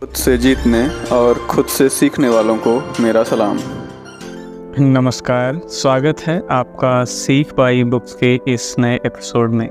खुद से जीतने और खुद से सीखने वालों को मेरा सलाम। नमस्कार, स्वागत है आपका सीख बाई बुक्स के इस नए एपिसोड में।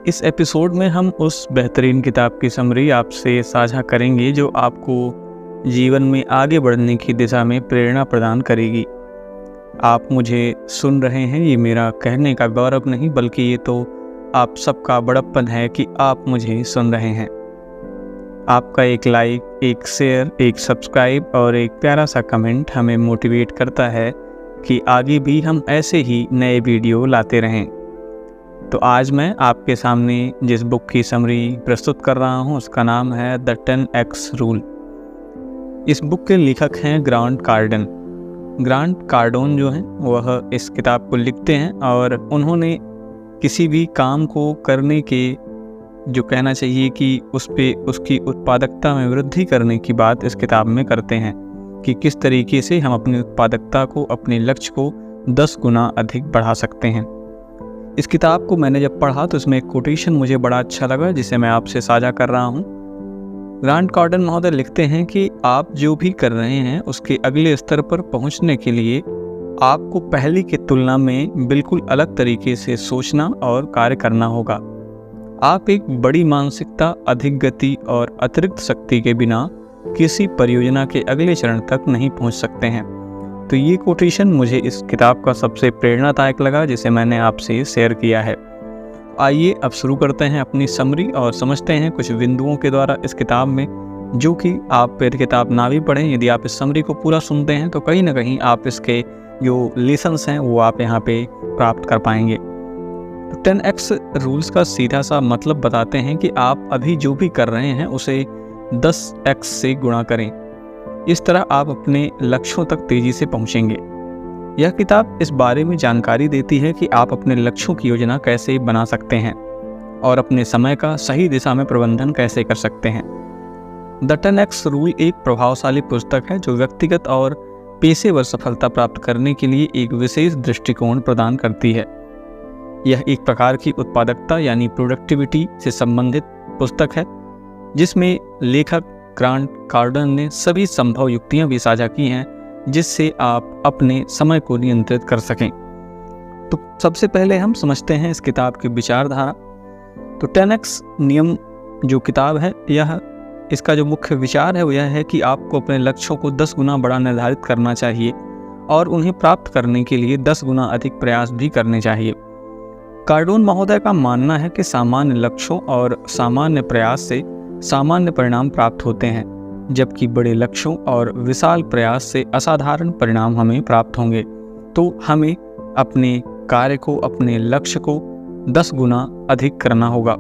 इस एपिसोड में हम उस बेहतरीन किताब की समरी आपसे साझा करेंगे जो आपको जीवन में आगे बढ़ने की दिशा में प्रेरणा प्रदान करेगी। आप मुझे सुन रहे हैं, ये मेरा कहने का गौरव नहीं बल्कि ये तो आप सबका बड़प्पन है कि आप मुझे सुन रहे हैं। आपका एक लाइक, एक शेयर, एक सब्सक्राइब और एक प्यारा सा कमेंट हमें मोटिवेट करता है कि आगे भी हम ऐसे ही नए वीडियो लाते रहें। तो आज मैं आपके सामने जिस बुक की समरी प्रस्तुत कर रहा हूँ उसका नाम है द 10x रूल। इस बुक के लेखक हैं ग्रांट कार्डन। ग्रांट कार्डोन जो हैं वह इस किताब को लिखते हैं और उन्होंने किसी भी काम को करने के जो कहना चाहिए कि उस पे उसकी उत्पादकता में वृद्धि करने की बात इस किताब में करते हैं कि किस तरीके से हम अपनी उत्पादकता को, अपने लक्ष्य को 10 गुना अधिक बढ़ा सकते हैं। इस किताब को मैंने जब पढ़ा तो इसमें एक कोटेशन मुझे बड़ा अच्छा लगा जिसे मैं आपसे साझा कर रहा हूँ। ग्रांट कार्डन महोदय लिखते हैं कि आप जो भी कर रहे हैं उसके अगले स्तर पर पहुँचने के लिए आपको पहले की तुलना में बिल्कुल अलग तरीके से सोचना और कार्य करना होगा। आप एक बड़ी मानसिकता, अधिक गति और अतिरिक्त शक्ति के बिना किसी परियोजना के अगले चरण तक नहीं पहुंच सकते हैं। तो ये कोटेशन मुझे इस किताब का सबसे प्रेरणादायक लगा जिसे मैंने आपसे शेयर किया है। आइए अब शुरू करते हैं अपनी समरी और समझते हैं कुछ बिंदुओं के द्वारा इस किताब में, जो कि आप फिर किताब ना भी पढ़ें, यदि आप इस समरी को पूरा सुनते हैं तो कहीं ना कहीं आप इसके जो लेसन्स हैं वो आप यहाँ पे प्राप्त कर पाएंगे। 10x रूल्स का सीधा सा मतलब बताते हैं कि आप अभी जो भी कर रहे हैं उसे 10x से गुणा करें। इस तरह आप अपने लक्ष्यों तक तेजी से पहुंचेंगे। यह किताब इस बारे में जानकारी देती है कि आप अपने लक्ष्यों की योजना कैसे बना सकते हैं और अपने समय का सही दिशा में प्रबंधन कैसे कर सकते हैं। द 10x रूल एक प्रभावशाली पुस्तक है जो व्यक्तिगत और पेशेवर सफलता प्राप्त करने के लिए एक विशेष दृष्टिकोण प्रदान करती है। यह एक प्रकार की उत्पादकता यानी प्रोडक्टिविटी से संबंधित पुस्तक है जिसमें लेखक ग्रांट कार्डन ने सभी संभव युक्तियां भी साझा की हैं जिससे आप अपने समय को नियंत्रित कर सकें। तो सबसे पहले हम समझते हैं इस किताब की विचारधारा। तो 10x नियम जो किताब है, यह इसका जो मुख्य विचार है वो यह है कि आपको अपने लक्ष्यों को 10 गुना बड़ा निर्धारित करना चाहिए और उन्हें प्राप्त करने के लिए 10 गुना अधिक प्रयास भी करने चाहिए। कार्डोन महोदय का मानना है कि सामान्य लक्ष्यों और सामान्य प्रयास से सामान्य परिणाम प्राप्त होते हैं, जबकि बड़े लक्ष्यों और विशाल प्रयास से असाधारण परिणाम हमें प्राप्त होंगे। तो हमें अपने कार्य को, अपने लक्ष्य को 10 गुना अधिक करना होगा।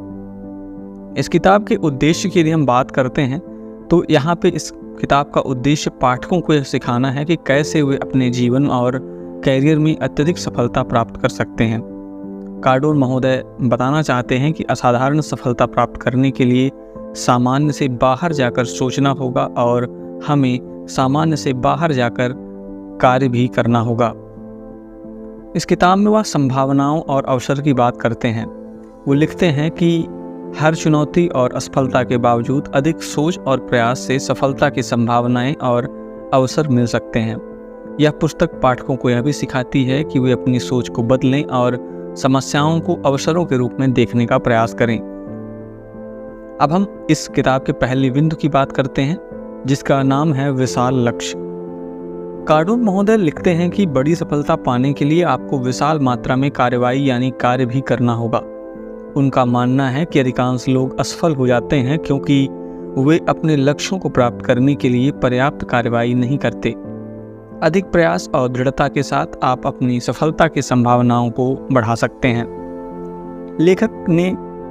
इस किताब के उद्देश्य की यदि हम बात करते हैं तो यहाँ पे इस किताब का उद्देश्य पाठकों को यह सिखाना है कि कैसे वे अपने जीवन और कैरियर में अत्यधिक सफलता प्राप्त कर सकते हैं। कार्डोन महोदय बताना चाहते हैं कि असाधारण सफलता प्राप्त करने के लिए सामान्य से बाहर जाकर सोचना होगा और हमें सामान्य से बाहर जाकर कार्य भी करना होगा। इस किताब में वह संभावनाओं और अवसर की बात करते हैं। वो लिखते हैं कि हर चुनौती और असफलता के बावजूद अधिक सोच और प्रयास से सफलता की संभावनाएं और अवसर मिल सकते हैं। यह पुस्तक पाठकों को यह भी सिखाती है कि वे अपनी सोच को बदलें और समस्याओं को अवसरों के रूप में देखने का प्रयास करें। अब हम इस किताब के पहले बिंदु की बात करते हैं जिसका नाम है विशाल लक्ष्य। कार्डोन महोदय लिखते हैं कि बड़ी सफलता पाने के लिए आपको विशाल मात्रा में कार्रवाई यानी कार्य भी करना होगा। उनका मानना है कि अधिकांश लोग असफल हो जाते हैं क्योंकि वे अपने लक्ष्यों को प्राप्त करने के लिए पर्याप्त कार्रवाई नहीं करते। अधिक प्रयास और दृढ़ता के साथ आप अपनी सफलता की संभावनाओं को बढ़ा सकते हैं। लेखक ने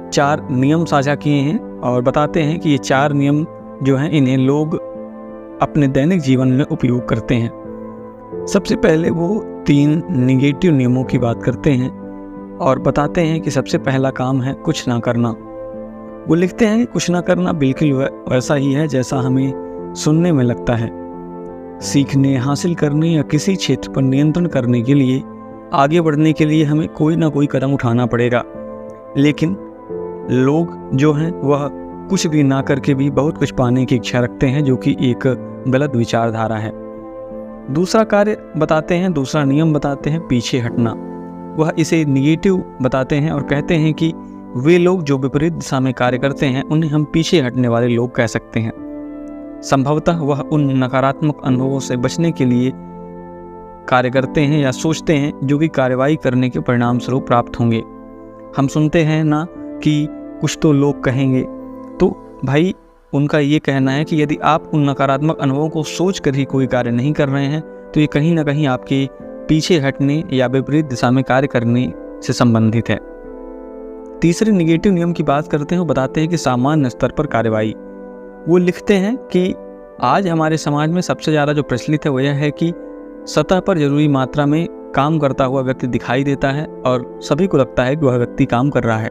4 नियम साझा किए हैं और बताते हैं कि ये 4 नियम जो हैं इन्हें लोग अपने दैनिक जीवन में उपयोग करते हैं। सबसे पहले वो 3 निगेटिव नियमों की बात करते हैं और बताते हैं कि सबसे पहला काम है कुछ ना करना। वो लिखते हैं कि कुछ ना करना बिल्कुल वैसा ही है जैसा हमें सुनने में लगता है। सीखने, हासिल करने या किसी क्षेत्र पर नियंत्रण करने के लिए, आगे बढ़ने के लिए हमें कोई ना कोई कदम उठाना पड़ेगा, लेकिन लोग जो हैं वह कुछ भी ना करके भी बहुत कुछ पाने की इच्छा रखते हैं, जो कि एक गलत विचारधारा है। दूसरा कार्य बताते हैं, दूसरा नियम बताते हैं, पीछे हटना। वह इसे निगेटिव बताते हैं और कहते हैं कि वे लोग जो विपरीत दिशा में कार्य करते हैं उन्हें हम पीछे हटने वाले लोग कह सकते हैं। संभवतः वह उन नकारात्मक अनुभवों से बचने के लिए कार्य करते हैं या सोचते हैं जो कि कार्रवाई करने के परिणाम स्वरूप प्राप्त होंगे। हम सुनते हैं ना कि कुछ तो लोग कहेंगे, तो भाई उनका ये कहना है कि यदि आप उन नकारात्मक अनुभवों को सोच कर ही कोई कार्य नहीं कर रहे हैं तो ये कहीं ना कहीं आपके पीछे हटने या विपरीत दिशा में कार्य करने से संबंधित है। तीसरे निगेटिव नियम की बात करते हैं। वो बताते हैं कि सामान्य स्तर पर कार्रवाई। वो लिखते हैं कि आज हमारे समाज में सबसे ज़्यादा जो प्रचलित है वो यह है कि सतह पर जरूरी मात्रा में काम करता हुआ व्यक्ति दिखाई देता है और सभी को लगता है कि वह व्यक्ति काम कर रहा है।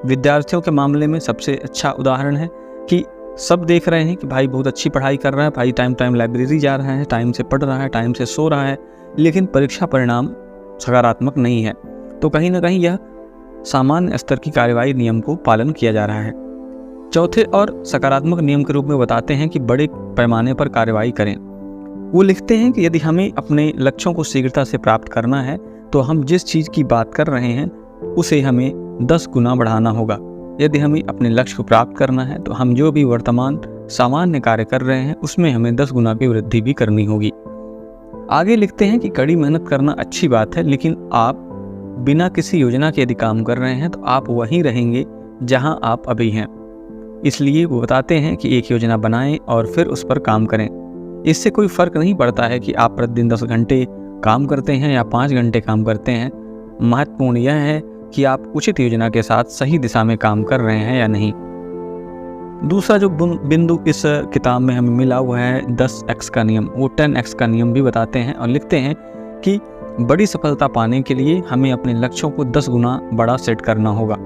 विद्यार्थियों के मामले में सबसे अच्छा उदाहरण है कि सब देख रहे हैं कि भाई बहुत अच्छी पढ़ाई कर रहा है, भाई टाइम लाइब्रेरी जा रहा है, टाइम से पढ़ रहा है, टाइम से सो रहा है, लेकिन परीक्षा परिणाम सकारात्मक नहीं है। तो कहीं ना कहीं यह सामान्य स्तर की कार्रवाई नियम को पालन किया जा रहा है। चौथे और सकारात्मक नियम के रूप में बताते हैं कि बड़े पैमाने पर कार्रवाई करें। वो लिखते हैं कि यदि हमें अपने लक्ष्यों को शीघ्रता से प्राप्त करना है तो हम जिस चीज़ की बात कर रहे हैं उसे हमें 10 गुना बढ़ाना होगा। यदि हमें अपने लक्ष्य को प्राप्त करना है तो हम जो भी वर्तमान सामान्य कार्य कर रहे हैं उसमें हमें 10 गुना की वृद्धि भी करनी होगी। आगे लिखते हैं कि कड़ी मेहनत करना अच्छी बात है, लेकिन आप बिना किसी योजना के यदि काम कर रहे हैं तो आप वहीं रहेंगे जहां आप अभी हैं। इसलिए वो बताते हैं कि एक योजना बनाएं और फिर उस पर काम करें। इससे कोई फ़र्क नहीं पड़ता है कि आप प्रतिदिन 10 घंटे काम करते हैं या 5 घंटे काम करते हैं। महत्वपूर्ण यह है कि आप उचित योजना के साथ सही दिशा में काम कर रहे हैं या नहीं। दूसरा जो बिंदु इस किताब में हमें मिला हुआ है 10x का नियम। वो 10x का नियम भी बताते हैं और लिखते हैं कि बड़ी सफलता पाने के लिए हमें अपने लक्ष्यों को 10 गुना बड़ा सेट करना होगा।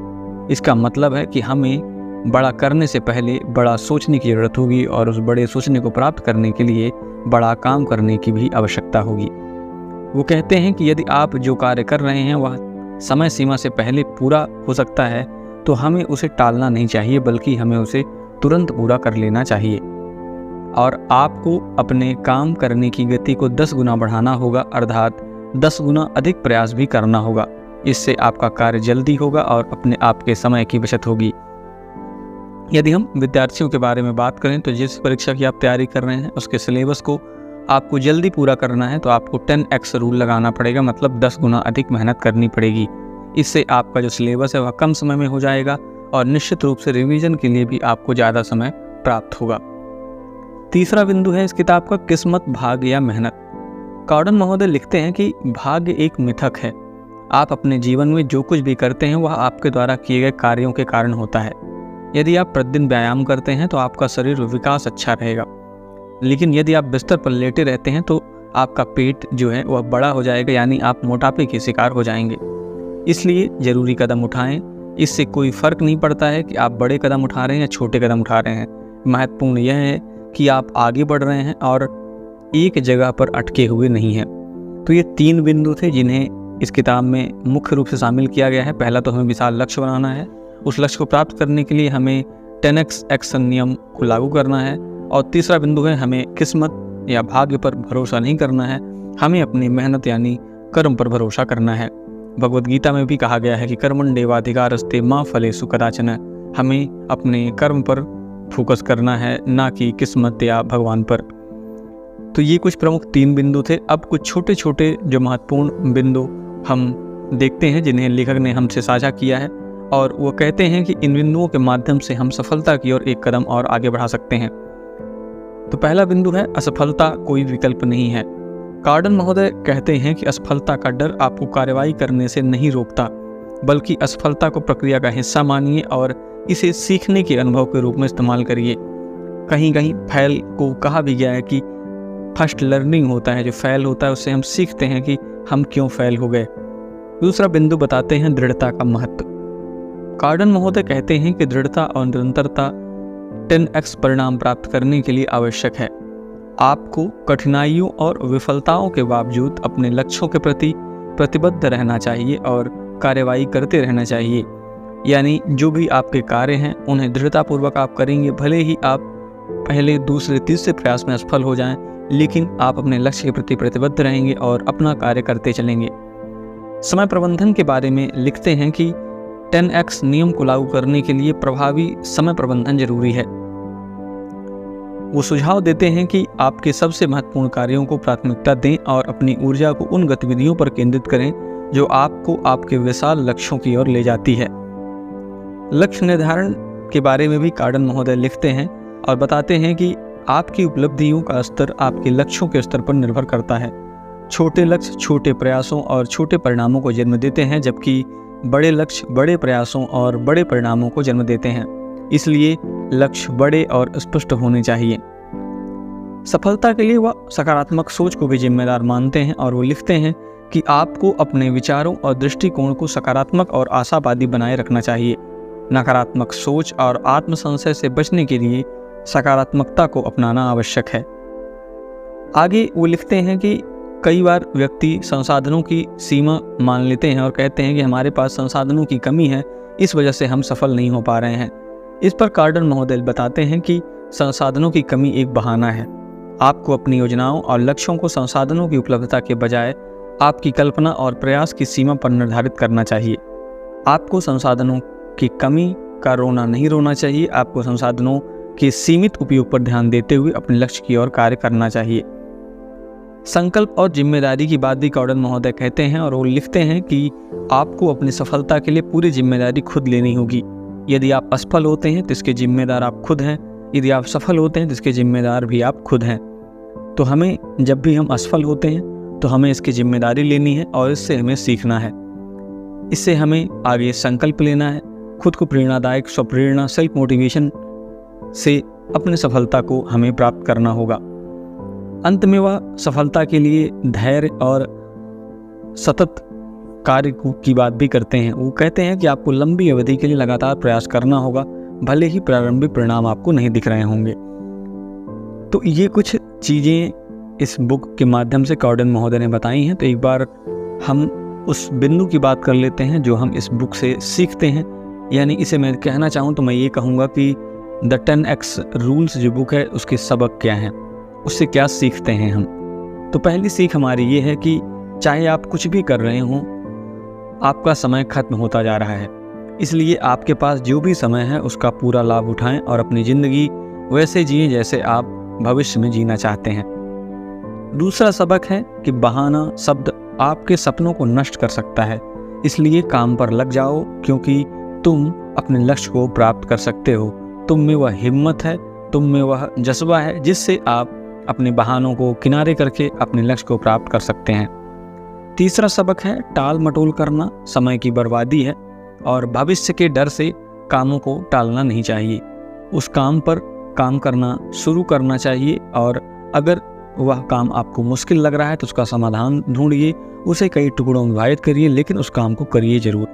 इसका मतलब है कि हमें बड़ा करने से पहले बड़ा सोचने की ज़रूरत होगी और उस बड़े सोचने को प्राप्त करने के लिए बड़ा काम करने की भी आवश्यकता होगी। वो कहते हैं कि यदि आप जो कार्य कर रहे हैं वह समय सीमा से पहले पूरा हो सकता है तो हमें उसे टालना नहीं चाहिए, बल्कि हमें उसे तुरंत पूरा कर लेना चाहिए। और आपको अपने काम करने की गति को 10 गुना बढ़ाना होगा, अर्थात 10 गुना अधिक प्रयास भी करना होगा। इससे आपका कार्य जल्दी होगा और अपने आप के समय की बचत होगी। यदि हम विद्यार्थियों के बारे में बात करें तो जिस परीक्षा की आप तैयारी कर रहे हैं उसके सिलेबस को आपको जल्दी पूरा करना है तो आपको 10x रूल लगाना पड़ेगा, मतलब 10 गुना अधिक मेहनत करनी पड़ेगी। इससे आपका जो सिलेबस है वह कम समय में हो जाएगा और निश्चित रूप से रिवीजन के लिए भी आपको ज़्यादा समय प्राप्त होगा। तीसरा बिंदु है इस किताब का किस्मत, भाग्य या मेहनत। कॉर्डन महोदय लिखते हैं कि भाग्य एक मिथक है। आप अपने जीवन में जो कुछ भी करते हैं वह आपके द्वारा किए गए कार्यों के कारण होता है। यदि आप प्रतिदिन व्यायाम करते हैं तो आपका शरीर विकास अच्छा रहेगा, लेकिन यदि आप बिस्तर पर लेटे रहते हैं तो आपका पेट जो है वह बड़ा हो जाएगा, यानी आप मोटापे के शिकार हो जाएंगे। इसलिए ज़रूरी कदम उठाएं। इससे कोई फ़र्क नहीं पड़ता है कि आप बड़े कदम उठा रहे हैं या छोटे कदम उठा रहे हैं। महत्वपूर्ण यह है कि आप आगे बढ़ रहे हैं और एक जगह पर अटके हुए नहीं हैं। तो ये 3 बिंदु थे जिन्हें इस किताब में मुख्य रूप से शामिल किया गया है। पहला तो हमें विशाल लक्ष्य बनाना है, उस लक्ष्य को प्राप्त करने के लिए हमें 10x एक्शन नियम को लागू करना है, और तीसरा बिंदु है हमें किस्मत या भाग्य पर भरोसा नहीं करना है, हमें अपनी मेहनत यानी कर्म पर भरोसा करना है। भगवद गीता में भी कहा गया है कि कर्मण्येवाधिकारस्ते मा फलेषु कदाचन। हमें अपने कर्म पर फोकस करना है, ना कि किस्मत या भगवान पर। तो ये कुछ प्रमुख 3 बिंदु थे। अब कुछ छोटे छोटे जो महत्वपूर्ण बिंदु हम देखते हैं जिन्हें लेखक ने हमसे साझा किया है, और वो कहते हैं कि इन बिंदुओं के माध्यम से हम सफलता की ओर एक कदम और आगे बढ़ा सकते हैं। तो पहला बिंदु है असफलता कोई विकल्प नहीं है। कॉर्डन महोदय कहते हैं कि असफलता का डर आपको कार्रवाई करने से नहीं रोकता, बल्कि असफलता को प्रक्रिया का हिस्सा मानिए और इसे सीखने के अनुभव के रूप में इस्तेमाल करिए। कहीं कहीं फेल को कहा भी गया है कि फर्स्ट लर्निंग होता है, जो फेल होता है उससे हम सीखते हैं कि हम क्यों फेल हो गए। दूसरा बिंदु बताते हैं दृढ़ता का महत्व। कॉर्डन महोदय कहते हैं कि दृढ़ता और निरंतरता 10x परिणाम प्राप्त करने के लिए आवश्यक है। आपको कठिनाइयों और विफलताओं के बावजूद अपने लक्ष्यों के प्रति प्रतिबद्ध रहना चाहिए और कार्रवाई करते रहना चाहिए। यानी जो भी आपके कार्य हैं उन्हें दृढ़तापूर्वक आप करेंगे, भले ही आप पहले, दूसरे, तीसरे प्रयास में असफल हो जाएं, लेकिन आप अपने लक्ष्य के प्रति प्रतिबद्ध रहेंगे और अपना कार्य करते चलेंगे। समय प्रबंधन के बारे में लिखते हैं कि 10x नियम को लागू करने के लिए प्रभावी समय प्रबंधन जरूरी है। वो सुझाव देते हैं कि आपके सबसे महत्वपूर्ण कार्यों को प्राथमिकता दें और अपनी ऊर्जा को उन गतिविधियों पर केंद्रित करें जो आपको आपके विशाल लक्ष्यों की ओर ले जाती है। लक्ष्य निर्धारण के बारे में भी कार्डन महोदय लिखते हैं और बताते हैं कि आपकी उपलब्धियों का स्तर आपके लक्ष्यों के स्तर पर निर्भर करता है। छोटे लक्ष्य छोटे प्रयासों और छोटे परिणामों को जन्म देते हैं, जबकि बड़े लक्ष्य बड़े प्रयासों और बड़े परिणामों को जन्म देते हैं। इसलिए लक्ष्य बड़े और स्पष्ट होने चाहिए। सफलता के लिए वह सकारात्मक सोच को भी जिम्मेदार मानते हैं और वो लिखते हैं कि आपको अपने विचारों और दृष्टिकोण को सकारात्मक और आशावादी बनाए रखना चाहिए। नकारात्मक सोच और आत्मसंशय से बचने के लिए सकारात्मकता को अपनाना आवश्यक है। आगे वो लिखते हैं कि कई बार व्यक्ति संसाधनों की सीमा मान लेते हैं और कहते हैं कि हमारे पास संसाधनों की कमी है, इस वजह से हम सफल नहीं हो पा रहे हैं। इस पर कार्डन महोदय बताते हैं कि संसाधनों की कमी एक बहाना है। आपको अपनी योजनाओं और लक्ष्यों को संसाधनों की उपलब्धता के बजाय आपकी कल्पना और प्रयास की सीमा पर निर्धारित करना चाहिए। आपको संसाधनों की कमी का रोना नहीं रोना चाहिए। आपको संसाधनों के सीमित उपयोग पर ध्यान देते हुए अपने लक्ष्य की ओर कार्य करना चाहिए। संकल्प और जिम्मेदारी की बात भी कार्डन महोदय कहते हैं और वो लिखते हैं कि आपको अपनी सफलता के लिए पूरी जिम्मेदारी खुद लेनी होगी। यदि आप असफल होते हैं तो इसके जिम्मेदार आप खुद हैं, यदि आप सफल होते हैं तो इसके जिम्मेदार भी आप खुद हैं। तो हमें जब भी हम असफल होते हैं तो हमें इसकी जिम्मेदारी लेनी है और इससे हमें सीखना है। इससे हमें आगे संकल्प लेना है, खुद को प्रेरणादायक स्वप्रेरणा सेल्फ मोटिवेशन से अपने सफलता को हमें प्राप्त करना होगा। अंत में वह सफलता के लिए धैर्य और सतत कार्य की बात भी करते हैं। वो कहते हैं कि आपको लंबी अवधि के लिए लगातार प्रयास करना होगा, भले ही प्रारंभिक परिणाम आपको नहीं दिख रहे होंगे। तो ये कुछ चीज़ें इस बुक के माध्यम से कार्डन महोदय ने बताई हैं। तो एक बार हम उस बिंदु की बात कर लेते हैं जो हम इस बुक से सीखते हैं। यानी इसे मैं कहना चाहूँ तो मैं ये कहूँगा कि द 10x रूल्स जो बुक है उसके सबक क्या हैं, उससे क्या सीखते हैं हम। तो पहली सीख हमारी ये है कि चाहे आप कुछ भी कर रहे हों, आपका समय खत्म होता जा रहा है। इसलिए आपके पास जो भी समय है उसका पूरा लाभ उठाएं और अपनी ज़िंदगी वैसे जिएं जैसे आप भविष्य में जीना चाहते हैं। दूसरा सबक है कि बहाना शब्द आपके सपनों को नष्ट कर सकता है। इसलिए काम पर लग जाओ, क्योंकि तुम अपने लक्ष्य को प्राप्त कर सकते हो। तुम में वह हिम्मत है, तुम में वह जज्बा है जिससे आप अपने बहानों को किनारे करके अपने लक्ष्य को प्राप्त कर सकते हैं। तीसरा सबक है टाल मटोल करना समय की बर्बादी है और भविष्य के डर से कामों को टालना नहीं चाहिए। उस काम पर काम करना शुरू करना चाहिए और अगर वह काम आपको मुश्किल लग रहा है तो उसका समाधान ढूंढिए, उसे कई टुकड़ों में विभाजित करिए, लेकिन उस काम को करिए जरूर।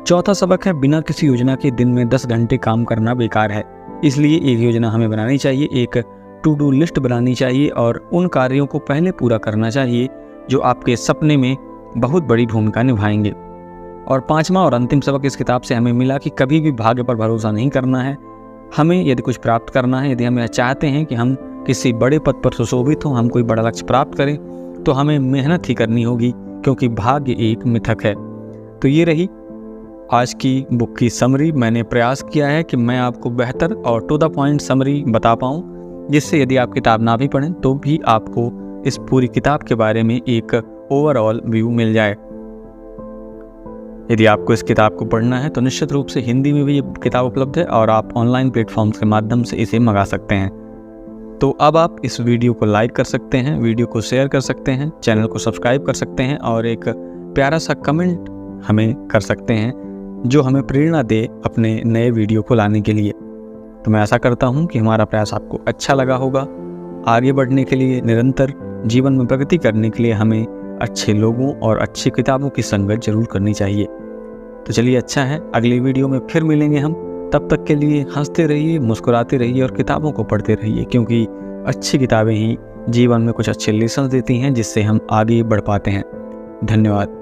चौथा सबक है बिना किसी योजना के दिन में 10 घंटे काम करना बेकार है। इसलिए एक योजना हमें बनानी चाहिए, एक टू डू लिस्ट बनानी चाहिए और उन कार्यों को पहले पूरा करना चाहिए जो आपके सपने में बहुत बड़ी भूमिका निभाएंगे। और पांचवा और अंतिम सबक इस किताब से हमें मिला कि कभी भी भाग्य पर भरोसा नहीं करना है। हमें यदि कुछ प्राप्त करना है, यदि हम चाहते हैं कि हम किसी बड़े पद पर सुशोभित हों, हम कोई बड़ा लक्ष्य प्राप्त करें, तो हमें मेहनत ही करनी होगी, क्योंकि भाग्य एक मिथक है। तो ये रही आज की बुक की समरी। मैंने प्रयास किया है कि मैं आपको बेहतर और टू द पॉइंट समरी बता पाऊँ, जिससे यदि आप किताब ना भी पढ़ें तो भी आपको इस पूरी किताब के बारे में एक ओवरऑल व्यू मिल जाए। यदि आपको इस किताब को पढ़ना है तो निश्चित रूप से हिंदी में भी ये किताब उपलब्ध है और आप ऑनलाइन प्लेटफॉर्म्स के माध्यम से इसे मंगा सकते हैं। तो अब आप इस वीडियो को लाइक कर सकते हैं, वीडियो को शेयर कर सकते हैं, चैनल को सब्सक्राइब कर सकते हैं और एक प्यारा सा कमेंट हमें कर सकते हैं जो हमें प्रेरणा दे अपने नए वीडियो को लाने के लिए। तो मैं आशा करता हूँ कि हमारा प्रयास आपको अच्छा लगा होगा। आगे बढ़ने के लिए, निरंतर जीवन में प्रगति करने के लिए हमें अच्छे लोगों और अच्छी किताबों की संगत जरूर करनी चाहिए। तो चलिए, अच्छा है, अगली वीडियो में फिर मिलेंगे हम। तब तक के लिए हंसते रहिए, मुस्कुराते रहिए और किताबों को पढ़ते रहिए, क्योंकि अच्छी किताबें ही जीवन में कुछ अच्छे लेसन देती हैं जिससे हम आगे बढ़ पाते हैं। धन्यवाद।